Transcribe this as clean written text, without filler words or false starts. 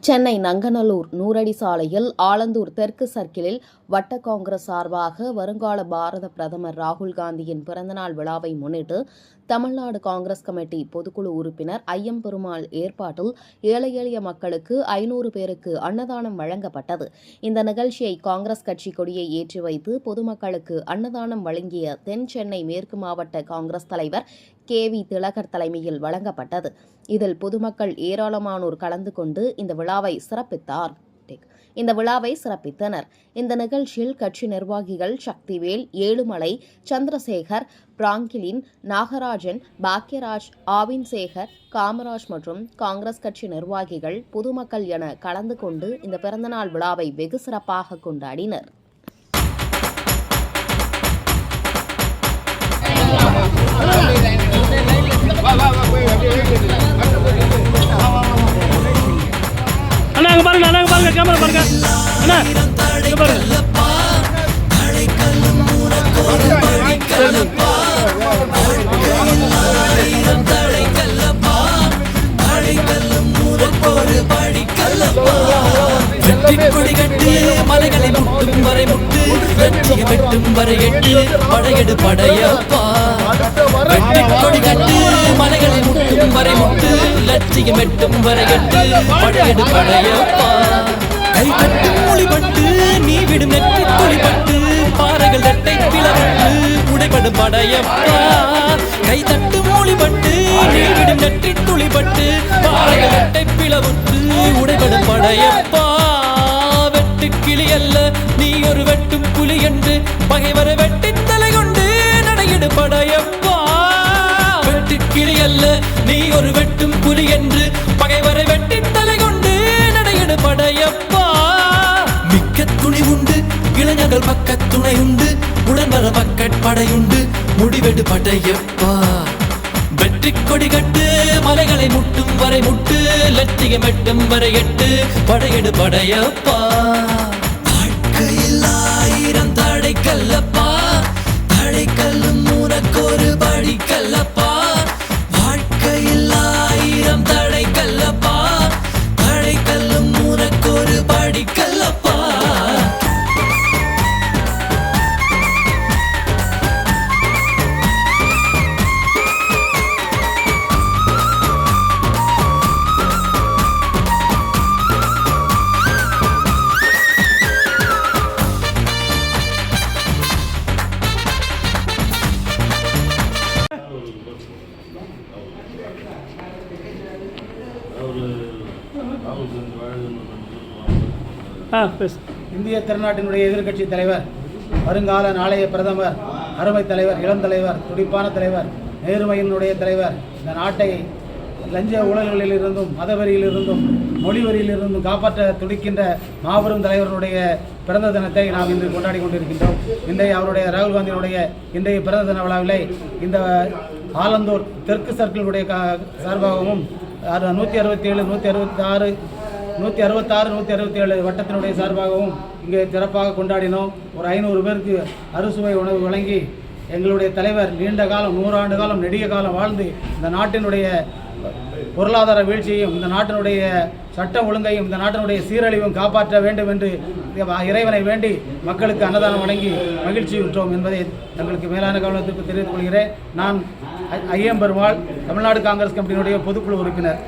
சென்னை நங்கநல்லூர் நூறடி சாலையில் ஆலந்தூர் தெற்கு சர்க்கிளில் வட்ட காங்கிரஸ் சார்பாக வருங்கால பாரத பிரதமர் ராகுல் காந்தியின் பிறந்தநாள் விழாவை முன்னிட்டு தமிழ்நாடு காங்கிரஸ் கமிட்டி பொதுக்குழு உறுப்பினர் ஐயம்பெருமாள் ஏற்பாட்டில் ஏழை எளிய மக்களுக்கு 500 பேருக்கு அன்னதானம் வழங்கப்பட்டது. இந்த நிகழ்ச்சியை காங்கிரஸ் கட்சி கொடியை ஏற்றி வைத்து பொதுமக்களுக்கு அன்னதானம் வழங்கிய தென் சென்னை மேற்கு மாவட்ட காங்கிரஸ் தலைவர் KV திலகர் தலைமையில் வழங்கப்பட்டது. இதில் பொதுமக்கள் ஏராளமானோர் கலந்து கொண்டு இந்த விழாவை சிறப்பித்தனர். இந்த நிகழ்ச்சியில் கட்சி நிர்வாகிகள் சக்திவேல், ஏழுமலை, சந்திரசேகர், பிராங்கிலின், நாகராஜன், பாக்யராஜ், ஆவின் சேகர், காமராஜ் மற்றும் காங்கிரஸ் கட்சி நிர்வாகிகள், பொதுமக்கள் என கலந்து கொண்டு இந்த பிறந்தநாள் விழாவை வெகு சிறப்பாக கொண்டாடினர். அண்ணா அங்க பாருங்க, அண்ணா அங்க பாருங்க, கேமரா பாருங்க அண்ணா, இங்க பாருங்க. கொடி கட்டு மலைகளை முட்டும் வரை முட்டு வெற்றியை வெட்டும் வரை எட்டு படையெடு படையப்பா. கொடி கட்டு மலைகளை முட்டும் வரை முட்டு லட்சியம் எட்டும் வரை எட்டு படையெடு படையப்பா. கை கட்டும் மொழிபட்டு நீ விடும் நெற்றி தொழிபட்டு பாறைகள் ரெட்டை பிளவட்டு உடைபடும் படையப்பா. கை தட்டும் மொழிபட்டு நீ விடும் நெற்றி துளிபட்டு பாறைகள் ரெட்டை பிளவுட்டு உடைபடும் படையப்பா. கிளி அல்ல நீ ஒரு வெட்டும் புலி என்று பகைவரை வெட்டி தலை கொண்டு நடையிடு படையப்பா. வெட்டு கிளி அல்ல நீ ஒரு வெட்டும் புலி என்று பகைவரை வெட்டி தலை கொண்டு நடையிடு படையப்பா. மிக்க துணி உண்டு இளைஞர்கள் பக்க துணை உண்டு உடன்வர பக்கட் படையுண்டு முடிவெடு படையப்பா. வெற்றி கொடி கட்டு மலைகளை முட்டும் வரை முட்டு லட்சியம் எட்டும் வரை எட்டு படையெடு படையப்பா. வாழ்க்கையில் 1000 தடை கல்லப்பா, தடை கல்லும் உனக்கு ஒரு படி கல்லப்பா. வாழ்க்கையில் 1000 தடை கல்லப்பா, தடை கல்லும் உனக்கு ஒரு படி கல்லப்பா. இந்திய திருநாட்டினுடைய எதிர்க்கட்சி தலைவர், வருங்கால நாளைய பிரதமர், அருமை தலைவர், இளம் தலைவர், துடிப்பான தலைவர், நேர்மையினுடைய தலைவர், இந்த நாட்டை லஞ்ச ஊழல்களிலிருந்தும் மதவெறியிலிருந்தும் மொழிவெறியிலிருந்தும் காப்பாற்ற துடிக்கின்ற மாபெரும் தலைவருடைய பிறந்த தினத்தை நாம் இன்று கொண்டாடி கொண்டிருக்கின்றோம். இன்றைய அவருடைய ராகுல் காந்தியினுடைய இன்றைய பிறந்த தின விழாவிலே இந்த ஆலந்தூர் தெற்கு சர்க்கிளுடைய சார்பாகவும் 167, 166, 167 வட்டத்தினுடைய சார்பாகவும் இங்கே சிறப்பாக கொண்டாடினோம். ஒரு 500 பேருக்கு அறுசுவை உணவு வழங்கி எங்களுடைய தலைவர் நீண்ட காலம் 100 ஆண்டு காலம் நெடிய காலம் வாழ்ந்து இந்த நாட்டினுடைய பொருளாதார வீழ்ச்சியையும் இந்த நாட்டினுடைய சட்ட ஒழுங்கையும் இந்த நாட்டினுடைய சீரழிவும் காப்பாற்ற வேண்டும் என்று இறைவனை வேண்டி மக்களுக்கு அன்னதானம் வழங்கி மகிழ்ச்சியுற்றோம் என்பதை தங்களுக்கு மேலான கவனத்திற்கு தெரிவித்துக் கொள்கிறேன். நான் ஐயம்பெருமாள், தமிழ்நாடு காங்கிரஸ் கமிட்டியினுடைய பொதுக்குழு உறுப்பினர்.